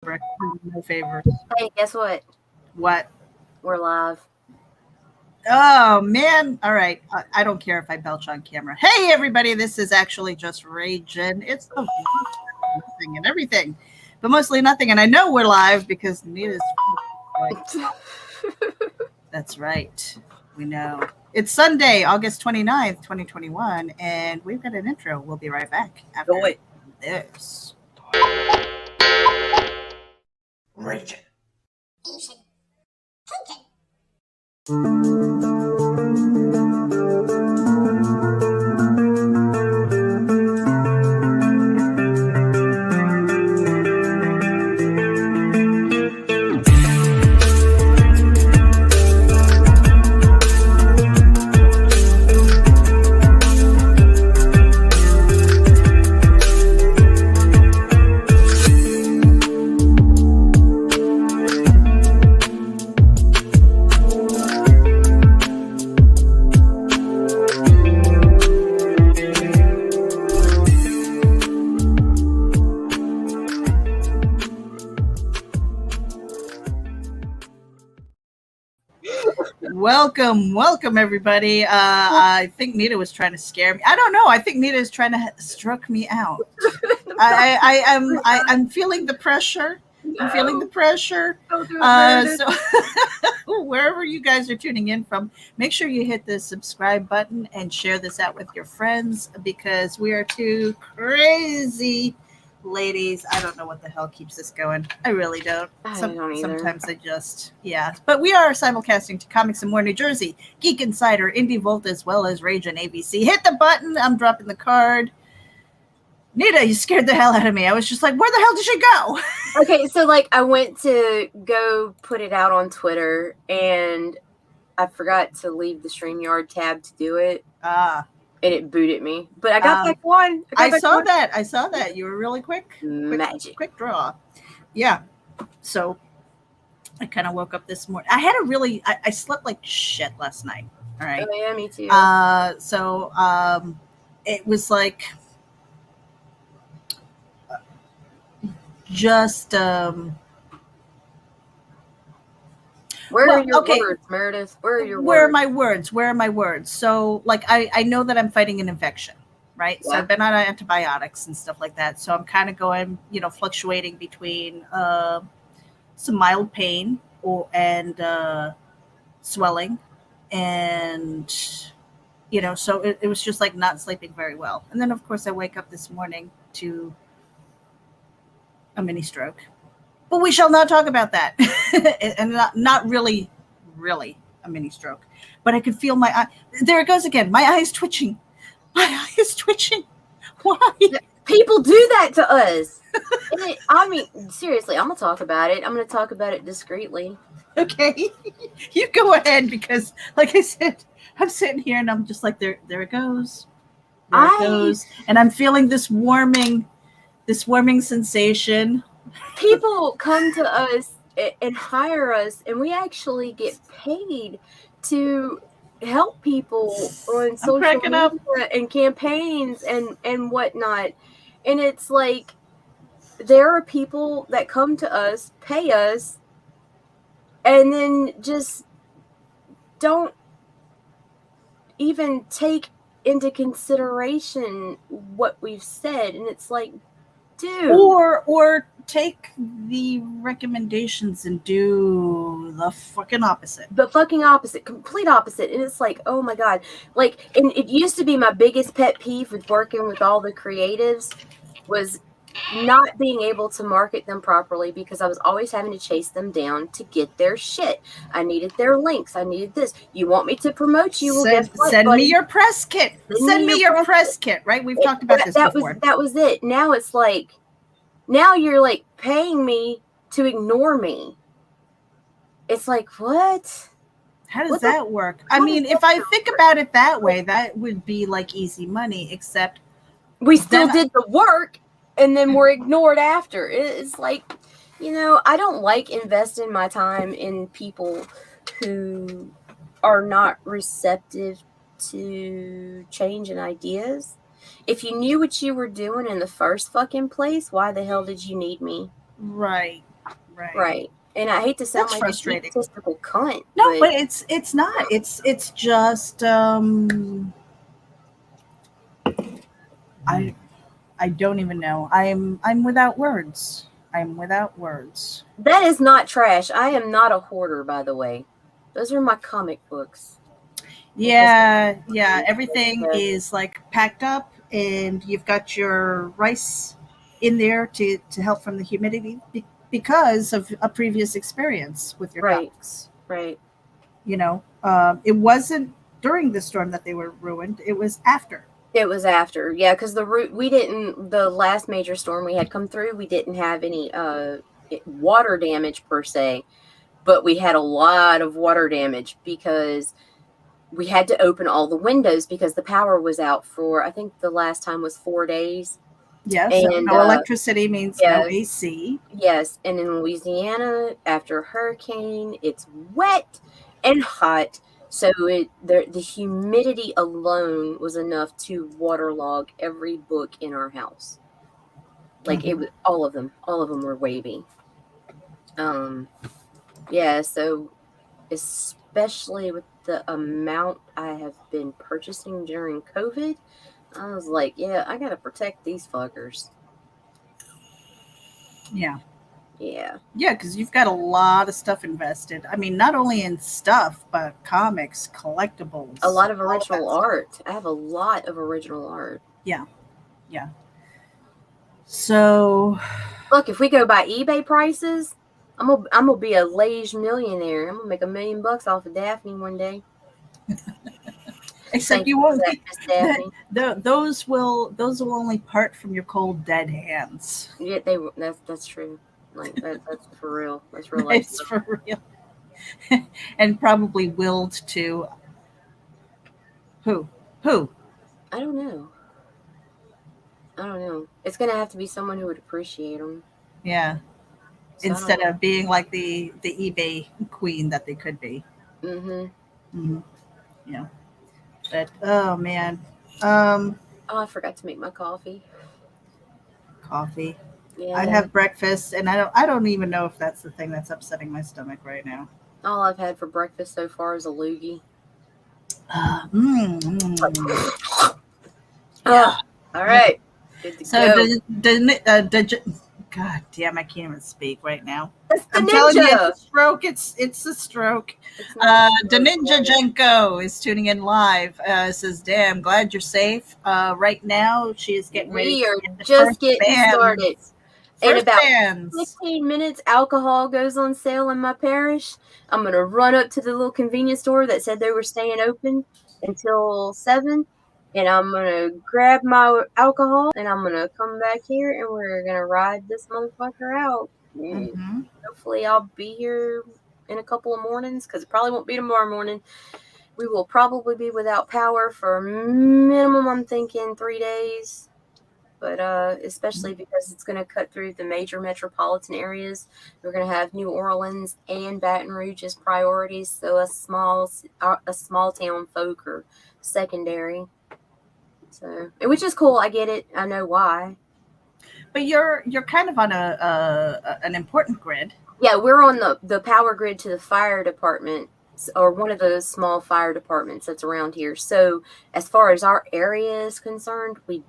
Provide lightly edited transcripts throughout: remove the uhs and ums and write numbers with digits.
No favors. Hey, guess what? What? We're live. Oh man! All right, I don't care if I belch on camera. Hey everybody, this is actually Just RAGIN. It's the nothing and everything, but mostly nothing. And I know we're live because Nita's. That's right. We know. It's Sunday, August 29th, 2021, and we've got an intro. We'll be right back after this. Raging. Welcome, everybody. I think Nita was trying to scare me. I don't know. I think Nita is trying to stroke me out. I'm feeling the pressure. I'm feeling the pressure. So wherever you guys are tuning in from, make sure you hit the subscribe button and share this out with your friends because we are two crazy ladies. I don't know what the hell keeps this going. I really don't. I don't either. Sometimes I just, yeah. But we are simulcasting to Comics and More New Jersey, Geek Insider, Indie Volt, as well as Rage and ABC. Hit the button. I'm dropping the card. Nita, you scared the hell out of me. I was just like, where the hell did she go? Okay, so like I went to go put it out on Twitter and I forgot to leave the StreamYard tab to do it. And it booted me. But I got back one. I saw that. You were really quick. Magic. Quick draw. Yeah. So I kind of woke up this morning. I had a really, I slept like shit last night. All right. Oh, yeah, me too. So it was like just Where are your words, Meredith? Where are your words? Where are my words? So, like, I know that I'm fighting an infection, right? Yeah. So I've been on antibiotics and stuff like that. So I'm kind of going, fluctuating between some mild pain and swelling. And, so it was just like not sleeping very well. And then, of course, I wake up this morning to a mini stroke. But we shall not talk about that. And not really a mini stroke. But I could feel my eye. There it goes again. My eye is twitching. My eye is twitching. Why? People do that to us. I mean, seriously, I'm going to talk about it. I'm going to talk about it discreetly. Okay. You go ahead because, like I said, I'm sitting here and I'm just like, there it goes. There it goes. And I'm feeling this warming sensation. People come to us and hire us, and we actually get paid to help people on social media and campaigns and whatnot. And it's like there are people that come to us, pay us, and then just don't even take into consideration what we've said. And it's like, dude. Or take the recommendations and do the fucking opposite. The fucking opposite, complete opposite. And it's like, oh my God. Like, and it used to be my biggest pet peeve with working with all the creatives was not being able to market them properly because I was always having to chase them down to get their shit. I needed their links. I needed this. You want me to promote you? Well, send me your press kit. Send me your press kit, right? We've talked about this before. That was it. Now it's like, now you're like paying me to ignore me. It's like, what? How does that work? I mean, if I think about it that way, that would be like easy money, except we still did the work and then we're ignored after. It's like, I don't like investing my time in people who are not receptive to change and ideas. If you knew what you were doing in the first fucking place, why the hell did you need me? Right. Right. And I hate to sound That's like frustrating. a statistical cunt. No, but it's not. It's just I don't even know. I'm without words. I'm without words. That is not trash. I am not a hoarder, by the way. Those are my comic books. Yeah, yeah. Everything is like packed up, and you've got your rice in there to help from the humidity because of a previous experience with your ducks. Right. You know, it wasn't during the storm that they were ruined. It was after. It was after, yeah, because the last major storm we had come through, we didn't have any water damage per se, but we had a lot of water damage because we had to open all the windows because the power was out for, I think the last time was 4 days. Yes, so no electricity means no AC. Yes, and in Louisiana, after a hurricane, it's wet and hot. So the humidity alone was enough to waterlog every book in our house. Like it was all of them were wavy. Yeah, so especially with the amount I have been purchasing during COVID, I was like, yeah, I gotta protect these fuckers. Yeah. Yeah. Yeah, because you've got a lot of stuff invested. I mean, not only in stuff, but comics, collectibles. A lot of original art. I have a lot of original art. Yeah. Yeah. So look, if we go by eBay prices, I'm gonna be a lage millionaire. I'm gonna make $1 million off of Daphne one day. Except you won't. Those will only part from your cold dead hands. Yeah, that's true. Like that's for real. That's real life. It's for real. And probably willed to who? I don't know. It's gonna have to be someone who would appreciate them. Yeah. So instead of being like the eBay queen that they could be. Yeah. But oh man. I forgot to make my coffee. Coffee. Yeah. I'd have breakfast, and I don't even know if that's the thing that's upsetting my stomach right now. All I've had for breakfast so far is a loogie. Yeah. All right. Good to go. God damn, I can't even speak right now. I'm telling you, it's a stroke. It's a stroke. The Ninja Jenko is tuning in live. Says, "Damn, glad you're safe." Right now, she is getting ready. We are just getting started. In about 15 minutes, alcohol goes on sale in my parish. I'm gonna run up to the little convenience store that said they were staying open until 7. And I'm going to grab my alcohol and I'm going to come back here and we're going to ride this motherfucker out. Hopefully I'll be here in a couple of mornings because it probably won't be tomorrow morning. We will probably be without power for minimum, I'm thinking 3 days. But especially because it's going to cut through the major metropolitan areas. We're going to have New Orleans and Baton Rouge as priorities. So a small town folk are secondary. So, which is cool. I get it. I know why. But you're kind of on an important grid. Yeah, we're on the power grid to the fire department, or one of the small fire departments that's around here. So, as far as our area is concerned, we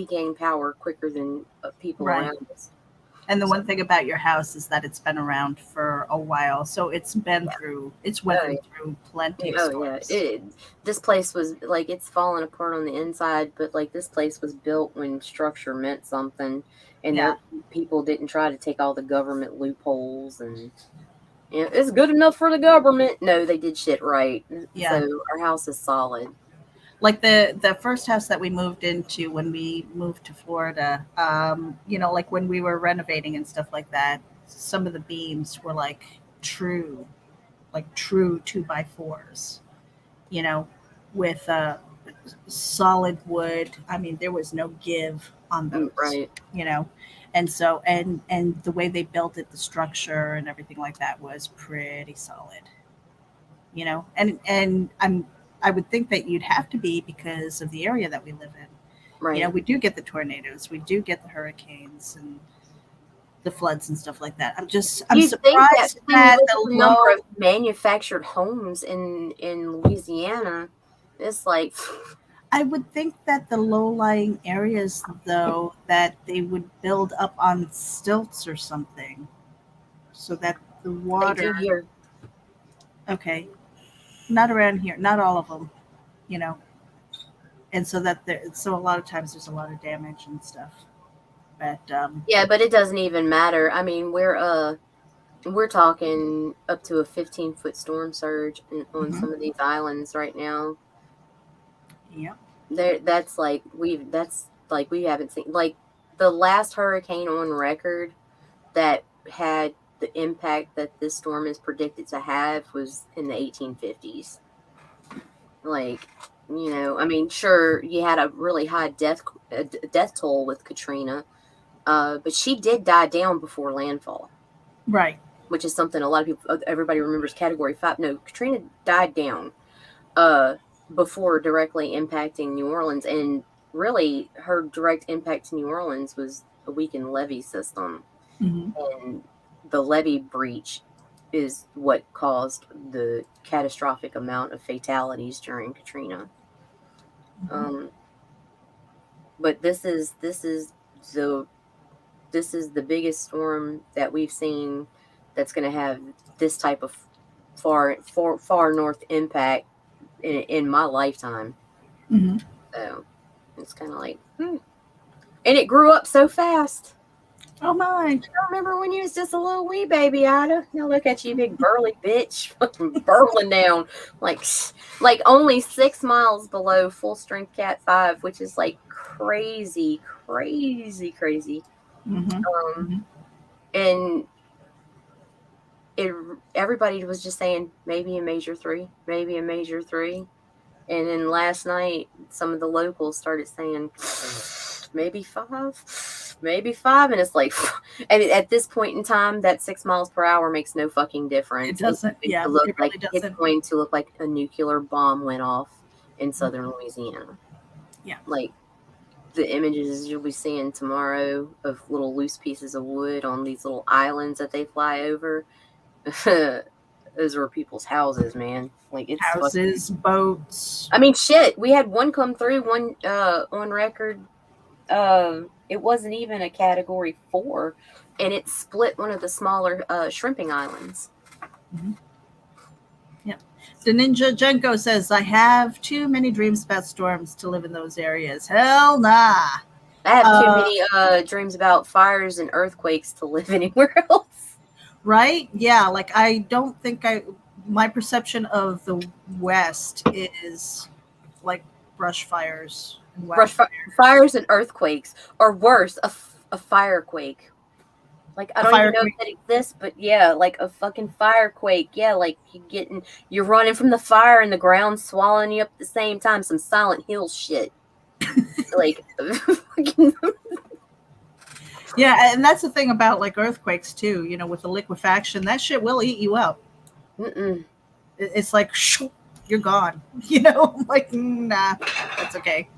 gain power quicker than people around us. And the one thing about your house is that it's been around for a while, so it's been through plenty of storms. Yeah, this place was like it's falling apart on the inside, but like this place was built when structure meant something, and people didn't try to take all the government loopholes and it's good enough for the government. No, they did shit right. Yeah. So our house is solid. Like the first house that we moved into when we moved to Florida, like when we were renovating and stuff like that, some of the beams were like true 2x4s, with solid wood. I mean, there was no give on those, right? And so and the way they built it, the structure and everything like that was pretty solid, and I would think that you'd have to be because of the area that we live in. Right. We do get the tornadoes, we do get the hurricanes, and the floods and stuff like that. I'm You think that surprised at the number of manufactured homes in Louisiana, it's like I would think that the low-lying areas, though, that they would build up on stilts or something, so that the water. They do here. Okay, not around here, not all of them, you know, and so that so a lot of times there's a lot of damage and stuff. But yeah, but it doesn't even matter. I mean, we're talking up to a 15-foot storm surge on some of these islands right now. Yeah. That's like we haven't seen, like, the last hurricane on record that had the impact that this storm is predicted to have was in the 1850s. Like, you know, I mean, sure, you had a really high death toll with Katrina, but she did die down before landfall. Right. Which is something a lot of everybody remembers Category 5. No, Katrina died down before directly impacting New Orleans. And really, her direct impact to New Orleans was a weakened levee system. And the levee breach is what caused the catastrophic amount of fatalities during Katrina. But this is the biggest storm that we've seen that's going to have this type of far north impact in my lifetime. So it's kind of like, and it grew up so fast. Oh my! I remember when you was just a little wee baby, Ida. Now look at you, big burly bitch, burling down like only 6 miles below full strength Cat 5, which is like crazy. And everybody was just saying maybe a major 3, and then last night some of the locals started saying maybe 5, and it's like, and at this point in time, that 6 miles per hour makes no fucking difference. It doesn't. It really doesn't. It's going to look like a nuclear bomb went off in southern Louisiana. Yeah, like the images you'll be seeing tomorrow of little loose pieces of wood on these little islands that they fly over. Those were people's houses, man. Like, it's houses, boats. I mean, shit. We had one come through, one on record. It wasn't even a Category 4, and it split one of the smaller shrimping islands. Yeah. The Ninja Jenko says, I have too many dreams about storms to live in those areas. Hell nah. I have too many dreams about fires and earthquakes to live anywhere else. Right? Yeah. Like, I don't think my perception of the West is like brush fires. And fires and earthquakes, or worse, a firequake. Like, I don't even know if that exists, but yeah, like a fucking firequake. Yeah, like you're running from the fire and the ground swallowing you up at the same time. Some Silent Hill shit. Like, yeah, and that's the thing about like earthquakes too. You know, with the liquefaction, that shit will eat you up. It's like, shoo, you're gone. You know, I'm like, nah, that's okay.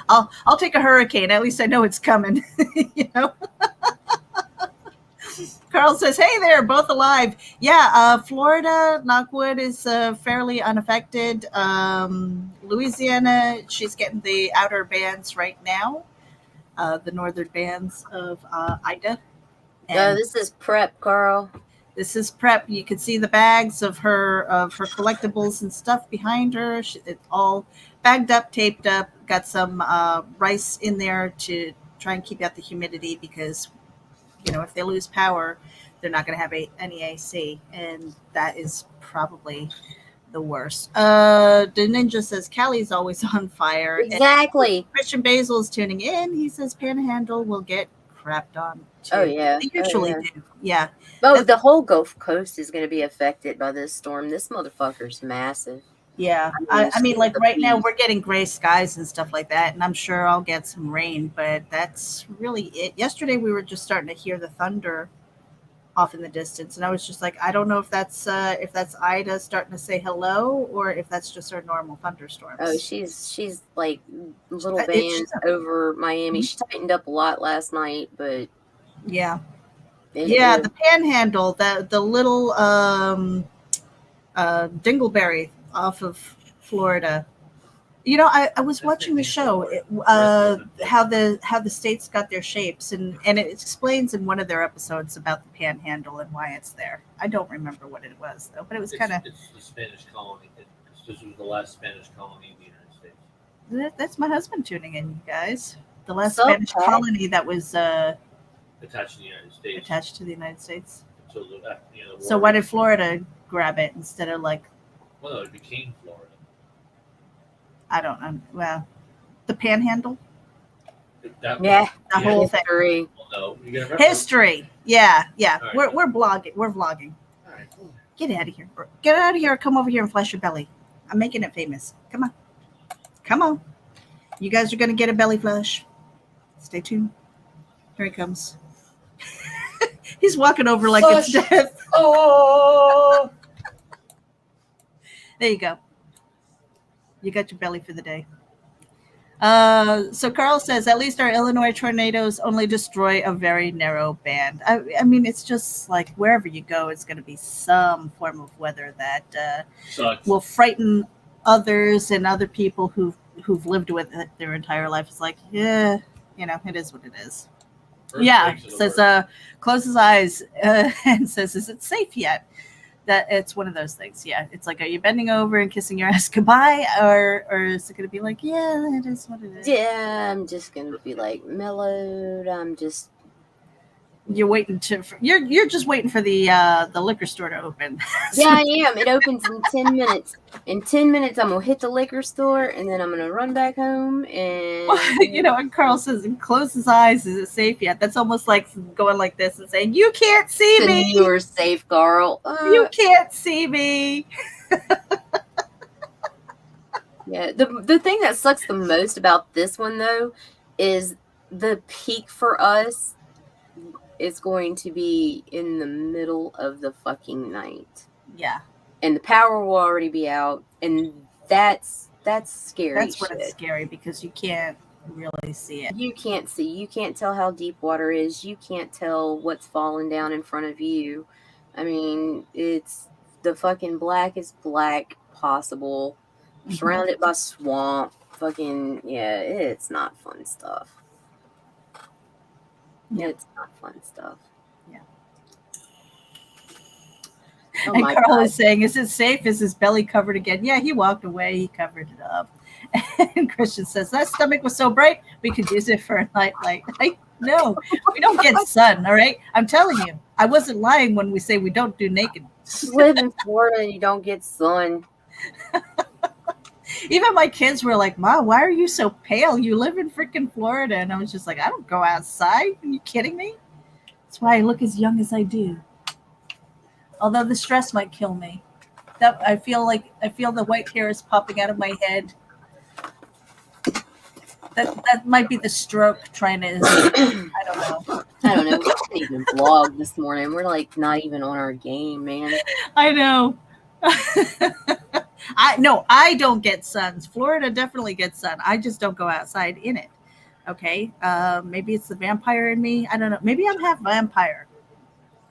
I'll take a hurricane. At least I know it's coming. You know. Carl says, "Hey there, both alive." Yeah, Florida, knockwood, is fairly unaffected. Louisiana, she's getting the outer bands right now, the northern bands of Ida. And this is prep, Carl. This is prep. You can see the bags of her collectibles and stuff behind her. It's all bagged up, taped up. Got some rice in there to try and keep out the humidity because, you know, if they lose power, they're not going to have any AC, and that is probably the worst. The Ninja says Callie's always on fire. Exactly. And Christian Basil is tuning in. He says Panhandle will get crapped on too. Oh yeah, they usually do. Yeah. Oh, the whole Gulf Coast is going to be affected by this storm. This motherfucker's massive. Yeah, I mean, like right now we're getting gray skies and stuff like that, and I'm sure I'll get some rain, but that's really it. Yesterday we were just starting to hear the thunder off in the distance, and I was just like, I don't know if that's Ida starting to say hello or if that's just our normal thunderstorms. Oh, she's like little bands over Miami. She tightened up a lot last night, but Yeah. They Yeah, do. the Panhandle, the little dingleberry off of Florida. You know, I was watching the show, how the states got their shapes, and it explains in one of their episodes about the Panhandle and why it's there. I don't remember what it was though, but it was kind of. It's the Spanish colony. This was the last Spanish colony in the United States. That's my husband tuning in, you guys. The last So, Spanish Pat? colony that was Attached to the United States. attached to the United States. So, the So why did Florida grab it instead of like? Well, no, it became Florida. I don't know. Well, the Panhandle, Yeah. the whole thing. History. Well, no, you gotta remember. History. Yeah. All right. We're blogging. We're vlogging. All right, cool. Get out of here. Get out of here. Come over here and flash your belly. I'm making it famous. Come on. Come on. You guys are gonna get a belly flash. Stay tuned. Here he comes. He's walking over like it's death. Oh. There you go. You got your belly for the day. So Carl says, at least our Illinois tornadoes only destroy a very narrow band. I mean, it's just like wherever you go, it's going to be some form of weather that will frighten others and other people who've lived with it their entire life. It's like, yeah, you know, it is what it is. Yeah, says close his eyes and says, is it safe yet? That it's one of those things. Yeah, it's like, are you bending over and kissing your ass goodbye, or is it gonna be like, yeah, it is what it is? Yeah, I'm just gonna be like mellowed. You're waiting you're just waiting for the liquor store to open. Yeah, I am. It opens in 10 minutes. In 10 minutes, I'm gonna hit the liquor store, and then I'm gonna run back home. And you know, and Carl says, and close his eyes. Is it safe yet? That's almost like going like this and saying, you can't see me. You're safe, Carl. You can't see me. Yeah, the thing that sucks the most about this one though is the peak for us is going to be in the middle of the fucking night. Yeah. And the power will already be out, and that's scary. That's when it's scary, because you can't really see it. You can't see. You can't tell how deep water is. You can't tell what's falling down in front of you. I mean, it's the fucking blackest black possible. Surrounded by swamp. Fucking, yeah, it's not fun stuff. Yeah, it's not fun stuff. Yeah. Oh and my Carl God. is saying, is it safe? Is his belly covered again? Yeah, he walked away. He covered it up. And Christian says, that stomach was so bright, we could use it for a nightlight. No, we don't get sun, all right? I'm telling you, I wasn't lying when we say we don't do naked. You live in Florida and you don't get sun. Even my kids were like, Mom, why are you so pale? You live in freaking Florida. And I was just like, I don't go outside. Are you kidding me? That's why I look as young as I do. Although the stress might kill me. That I feel the white hair is popping out of my head. That might be the stroke trying to. I don't know. I don't know. We didn't even vlog this morning. We're like not even on our game, man. I know. I don't get suns. Florida definitely gets sun. I just don't go outside in it. Okay. Maybe it's the vampire in me. I don't know. Maybe I'm half vampire.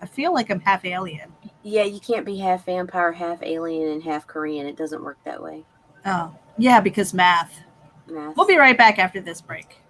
I feel like I'm half alien. Yeah, you can't be half vampire, half alien, and half Korean. It doesn't work that way. Oh, yeah, because math. Math. We'll be right back after this break.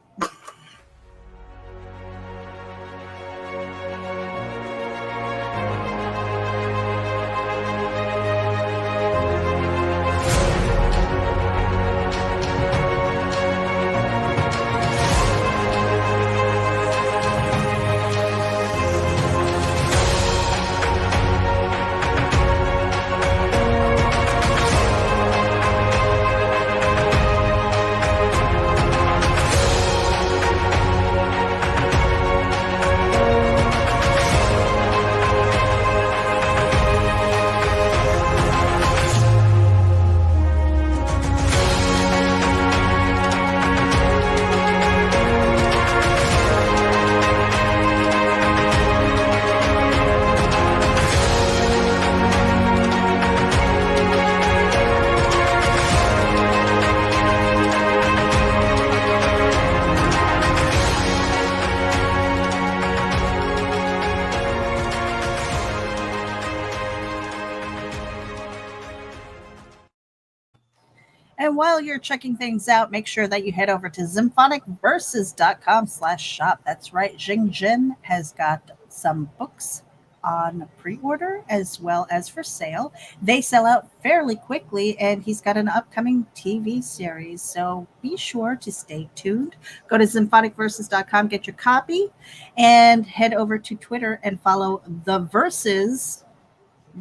And while you're checking things out, make sure that you head over to symphonicverses.com/shop. That's right. Jing Jin has got some books on pre-order as well as for sale. They sell out fairly quickly, and he's got an upcoming TV series. So be sure to stay tuned. Go to symphonicverses.com, get your copy, and head over to Twitter and follow The Verses,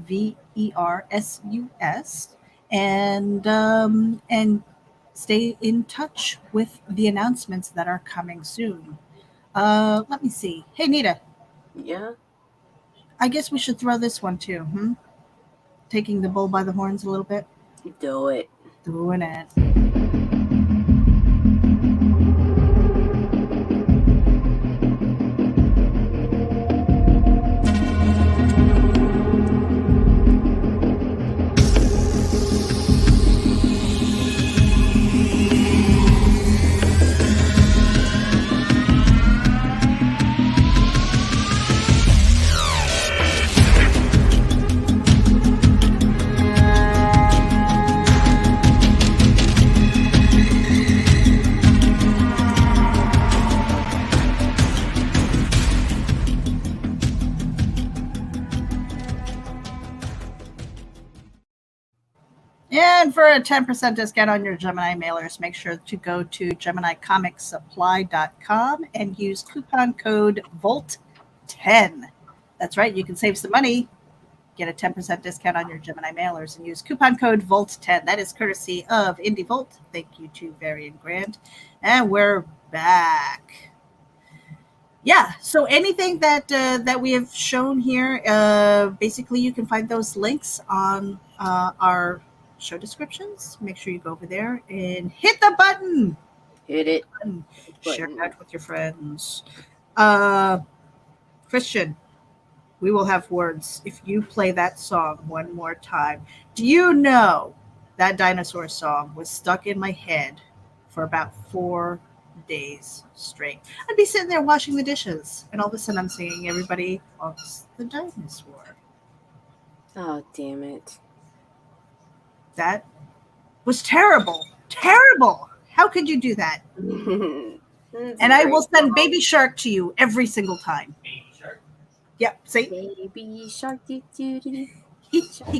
VERSUS, and stay in touch with the announcements that are coming soon. Let me see. Hey, Nita. Yeah. I guess we should throw this one too. Taking the bull by the horns a little bit. Do it. Doing it. And for a 10% discount on your Gemini mailers, make sure to go to GeminiComicSupply.com and use coupon code VOLT10. That's right, you can save some money, get a 10% discount on your Gemini mailers, and use coupon code VOLT10. That is courtesy of Indie Volt. Thank you to Varian Grant. And we're back. Yeah, so anything that we have shown here, basically you can find those links on our show descriptions. Make sure you go over there and hit the button. Hit it. Share it out with your friends. Christian, we will have words if you play that song one more time. Do you know that dinosaur song was stuck in my head for about 4 days straight? I'd be sitting there washing the dishes, and all of a sudden I'm singing "Everybody Loves the Dinosaur." Oh, damn it. That was terrible. Terrible. How could you do that? And I will send Baby Shark to you every single time. Baby Shark. Yep. See, Baby Shark. he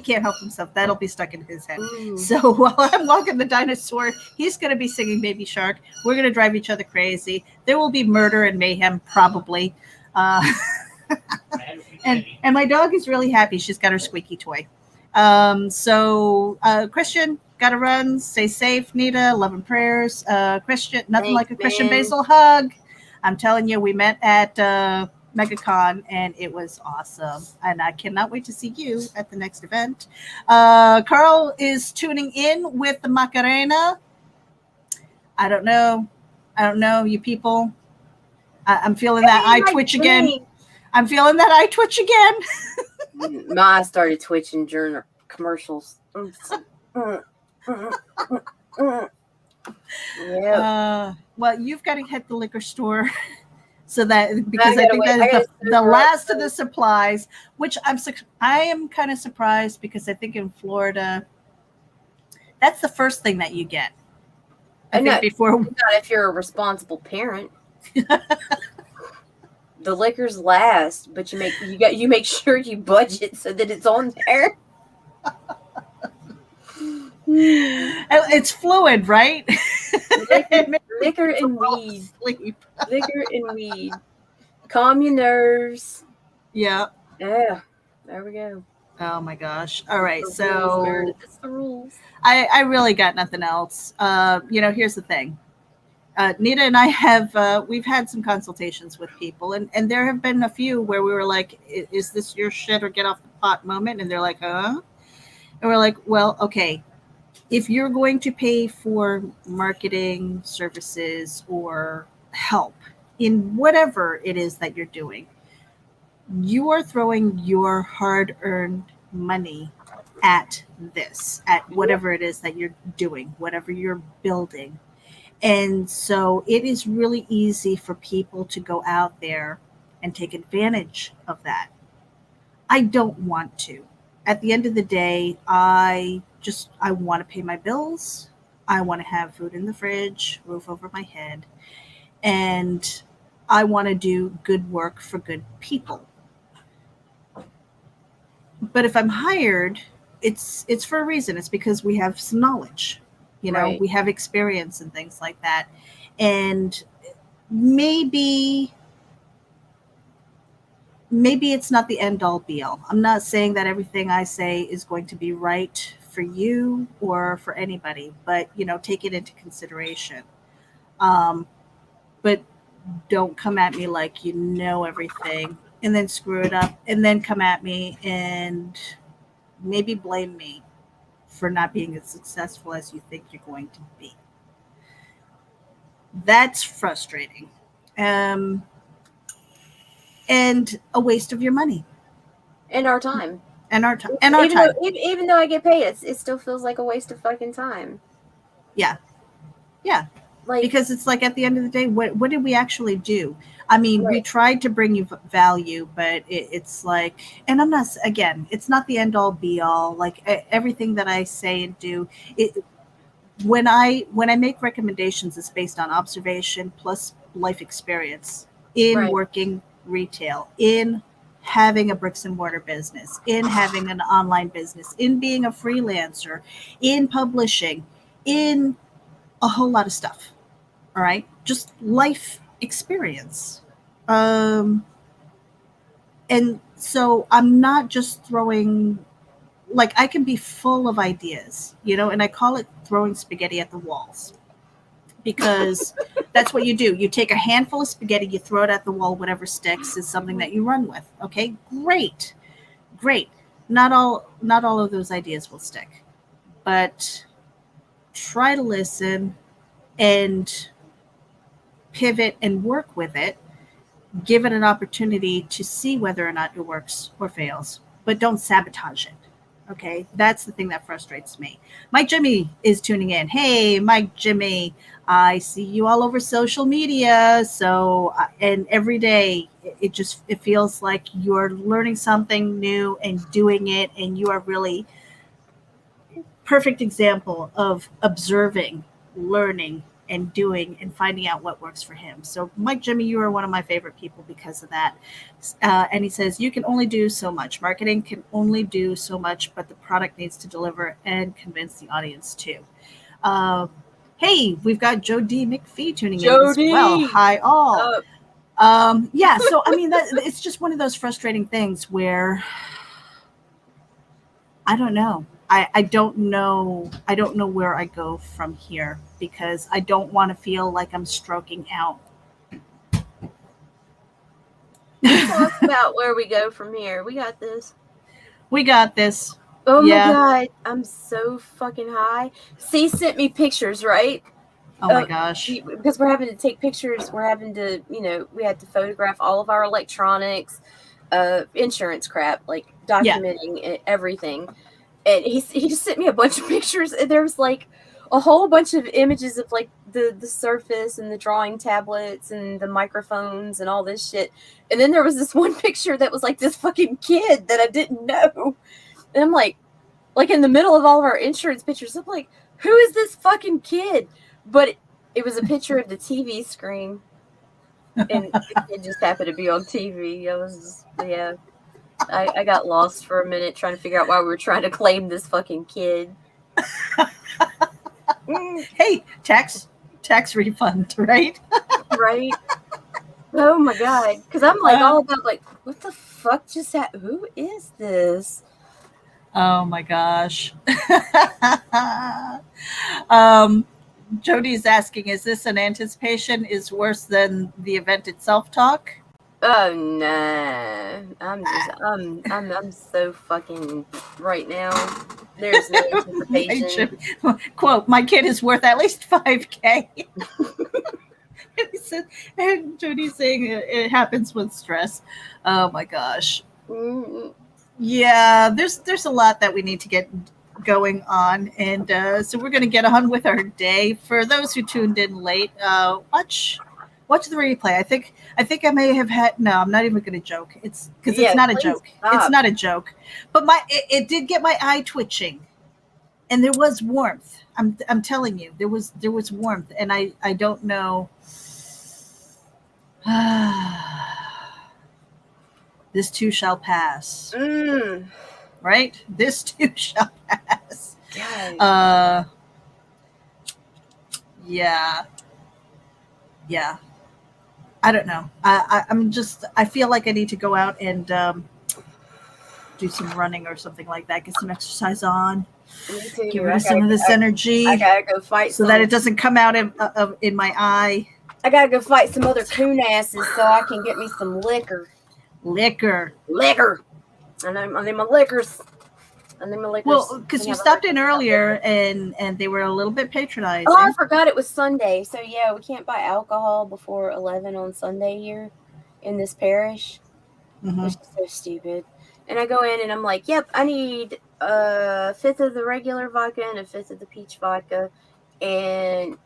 can't help himself. That'll be stuck in his head. Ooh. So while I'm walking the dinosaur, he's going to be singing Baby Shark. We're going to drive each other crazy. There will be murder and mayhem, probably. And my dog is really happy. She's got her squeaky toy. Christian, gotta run. Stay safe, Nita. Love and prayers. Christian, nothing Thanks, like a Christian man. Basil hug. I'm telling you, we met at MegaCon and it was awesome. And I cannot wait to see you at the next event. Carl is tuning in with the Macarena. I don't know, you people. I'm feeling that eye twitch again. I'm feeling that eye twitch again. My eyes started twitching during commercials. Yeah. Well, you've got to hit the liquor store so that because I think that is the last of the supplies. Which I am kind of surprised because I think in Florida, that's the first thing that you get. I think before not if you're a responsible parent. The liquor's last, but you make sure you budget so that it's on there. It's fluid, right? Liquor and weed. Liquor and weed. Calm your nerves. Yeah. Yeah. There we go. Oh my gosh. All right. So that's the rules. I really got nothing else. Here's the thing. Nita and I we've had some consultations with people, and there have been a few where we were like, is this your shit or get off the pot moment? And they're like, huh? And we're like, well, okay, if you're going to pay for marketing services or help in whatever it is that you're doing, you are throwing your hard-earned money at this, at whatever it is that you're doing, whatever you're building. And so it is really easy for people to go out there and take advantage of that. I don't want to. At the end of the day, I want to pay my bills. I want to have food in the fridge, roof over my head, and I want to do good work for good people. But if I'm hired, it's for a reason. It's because we have some knowledge. Right. We have experience and things like that. And maybe it's not the end all be all. I'm not saying that everything I say is going to be right for you or for anybody, but take it into consideration. But don't come at me like you know everything and then screw it up and then come at me and maybe blame me for not being as successful as you think you're going to be. That's frustrating. And a waste of your money. And our time. And our time. And our even time. Even though I get paid, it still feels like a waste of fucking time. Yeah. Yeah. Because it's like at the end of the day, what did we actually do? I mean, right. We tried to bring you value, but it's like, and I'm not, again, it's not the end all be all. Like everything that I say and do, when I make recommendations, it's based on observation plus life experience in right. working retail, in having a bricks and mortar business, in having an online business, in being a freelancer, in publishing, in a whole lot of stuff. All right. Just life experience. And so I'm not just throwing, like, I can be full of ideas, and I call it throwing spaghetti at the walls, because that's what you do. You take a handful of spaghetti, you throw it at the wall, whatever sticks is something that you run with. Okay, great. Not all of those ideas will stick, but try to listen and pivot and work with it. Give it an opportunity to see whether or not it works or fails, but don't sabotage it. Okay, that's the thing that frustrates me. Mike Jimmy is tuning in. Hey, Mike Jimmy, I see you all over social media. So, and every day it feels like you're learning something new and doing it, and you are really perfect example of observing, learning, and doing and finding out what works for him. So, Mike Jimmy, you are one of my favorite people because of that. And he says, you can only do so much. Marketing can only do so much, but the product needs to deliver and convince the audience too. Hey, we've got Joe D. McPhee tuning in as well. Hi, all. Yeah, so I mean, it's just one of those frustrating things where I don't know. I don't know. I don't know where I go from here, because I don't want to feel like I'm stroking out. Talk about where we go from here. We got this. Oh yeah. My God, I'm so fucking high. C sent me pictures, right? Oh my gosh. Because we're having to take pictures. We're having to, we had to photograph all of our electronics, insurance crap, like documenting everything. And he just sent me a bunch of pictures, and there was like a whole bunch of images of like the Surface and the drawing tablets and the microphones and all this shit. And then there was this one picture that was like this fucking kid that I didn't know. And I'm like in the middle of all of our insurance pictures, I'm like, who is this fucking kid? But it was a picture of the TV screen. And it just happened to be on TV. I was just, yeah. I got lost for a minute trying to figure out why we were trying to claim this fucking kid. Hey, tax refund, right? Right? Oh my God. Because I'm like all about like, what the fuck just happened? Who is this? Oh my gosh. Jody's asking, is this an anticipation is worse than the event itself talk? Oh nah. I'm so fucking right now. There's no anticipation. Quote, my kid is worth at least $5,000. He said, and Jody's saying it happens with stress. Oh my gosh. Mm-hmm. Yeah, there's a lot that we need to get going on, and so we're going to get on with our day. For those who tuned in late, watch the replay. I think I may have had. No, I'm not even going to joke. It's because it's not a joke. Stop. It's not a joke. But it did get my eye twitching, and there was warmth. I'm telling you, there was warmth, and I don't know. This too shall pass. Right? This too shall pass. God. Yeah. Yeah. I don't know. I feel like I need to go out and do some running or something like that. Get some exercise on. Get rid of some of this energy. I gotta go fight so that it doesn't come out in my eye. I gotta go fight some other coon asses so I can get me some liquor. Liquor. And I need my liquors. Well, because you stopped in earlier and they were a little bit patronizing. Oh, I forgot it was Sunday. So yeah, we can't buy alcohol before 11 on Sunday here in this parish, which is so stupid. And I go in and I'm like, yep, I need a fifth of the regular vodka and a fifth of the peach vodka. And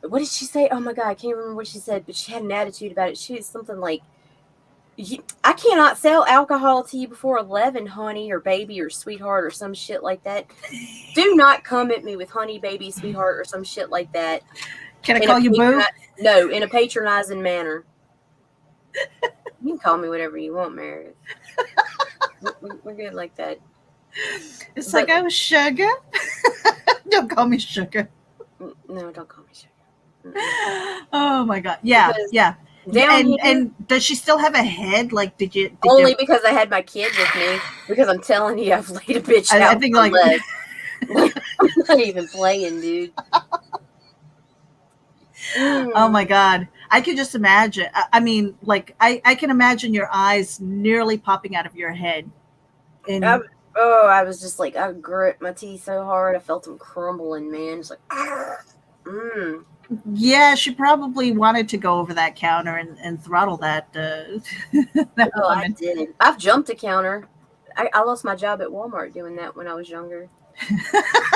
what did she say? Oh my God, I can't remember what she said, but she had an attitude about it. She was something like, I cannot sell alcohol to you before 11, honey, or baby, or sweetheart, or some shit like that. Do not come at me with honey, baby, sweetheart, or some shit like that. Can I call you boo? No, in a patronizing manner. You can call me whatever you want, Meredith. We're good like that. It's like, oh, sugar. Don't call me sugar. No, don't call me sugar. Oh my God. Yeah, because yeah. And does she still have a head? Like, did you? Only because I had my kid with me. Because I'm telling you, I've laid a bitch out. I think like I'm not even playing, dude. Oh my God. I can just imagine. I mean, like, I can imagine your eyes nearly popping out of your head. And I was just like, I grit my teeth so hard. I felt them crumbling, man. It's like, Yeah, she probably wanted to go over that counter and throttle that. That woman. I did. I've jumped a counter. I lost my job at Walmart doing that when I was younger.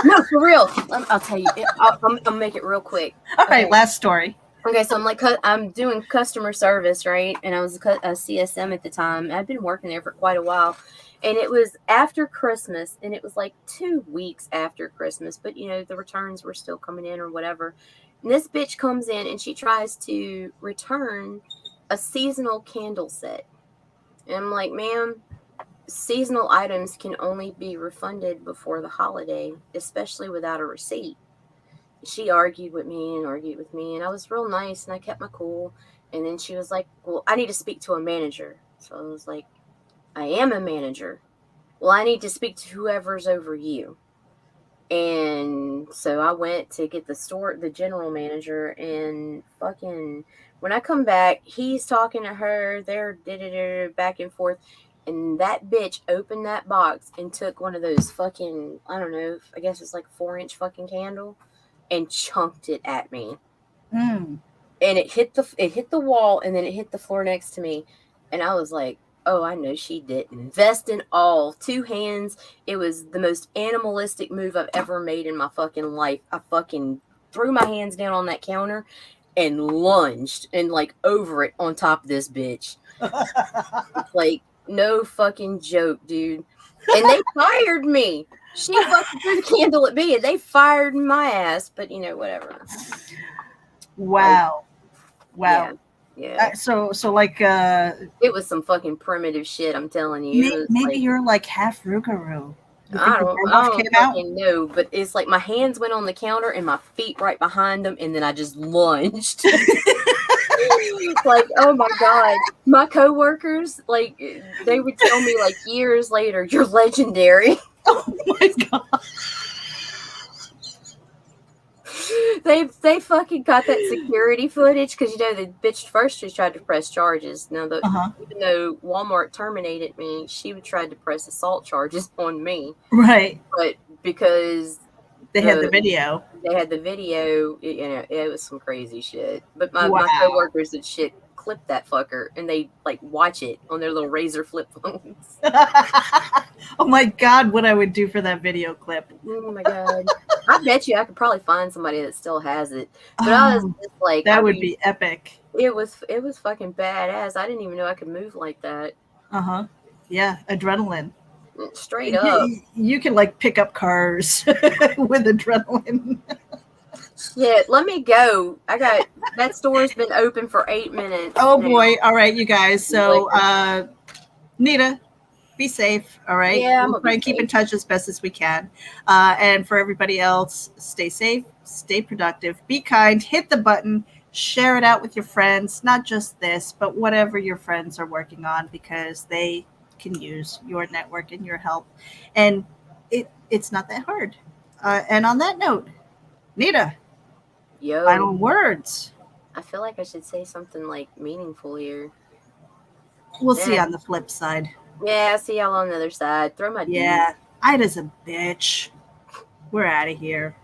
No, for real. I'll tell you. I'll make it real quick. All right, last story. Okay, so I'm doing customer service, right? And I was a CSM at the time. I'd been working there for quite a while. And it was after Christmas, and it was like 2 weeks after Christmas. But, you know, the returns were still coming in or whatever. And this bitch comes in, and she tries to return a seasonal candle set. And I'm like, ma'am, seasonal items can only be refunded before the holiday, especially without a receipt. She argued with me, and I was real nice, and I kept my cool. And then she was like, well, I need to speak to a manager. So I was like, I am a manager. Well, I need to speak to whoever's over you. And so I went to get the general manager, and fucking when I come back, he's talking to her, they're back and forth. And that bitch opened that box and took one of those fucking, I don't know, I guess it's like 4-inch fucking candle, and chunked it at me. And it hit the wall, and then it hit the floor next to me. And I was like, oh, I know she didn't. Vest and all, 2 hands. It was the most animalistic move I've ever made in my fucking life. I fucking threw my hands down on that counter and lunged and like over it on top of this bitch. Like, no fucking joke, dude. And they fired me. She fucking threw the candle at me, and they fired my ass. But, you know, whatever. Wow. Wow. Yeah. So like it was some fucking primitive shit, I'm telling you. Maybe like, you're like half Rougarou. I don't fucking know, but it's like my hands went on the counter and my feet right behind them, and then I just lunged. Like, oh my God. My coworkers, like, they would tell me like years later, you're legendary. Oh my God. They fucking got that security footage because, you know, the bitch first just tried to press charges. Now, even though Walmart terminated me, she tried to press assault charges on me. Right. But because they had the video. They had the video, you know, it was some crazy shit. But my coworkers and shit clipped that fucker, and they like watch it on their little Razor flip phones. Oh my God, what I would do for that video clip. Oh my God. I bet you I could probably find somebody that still has it. But I was just like, that would be epic. It was fucking badass. I didn't even know I could move like that. Yeah, adrenaline. Straight up. You can like pick up cars with adrenaline. Shit, let me go. That store's been open for 8 minutes. Oh now. boy. All right, you guys. So Nita, be safe. All right. Yeah, We'll try and keep in touch as best as we can. And for everybody else, stay safe, stay productive, be kind, hit the button, share it out with your friends, not just this, but whatever your friends are working on, because they can use your network and your help. And it's not that hard. And on that note, Nita, final words. I feel like I should say something like meaningful here. We'll see on the flip side. Yeah, see y'all on the other side. Throw my Yeah, Ida's a bitch. We're out of here.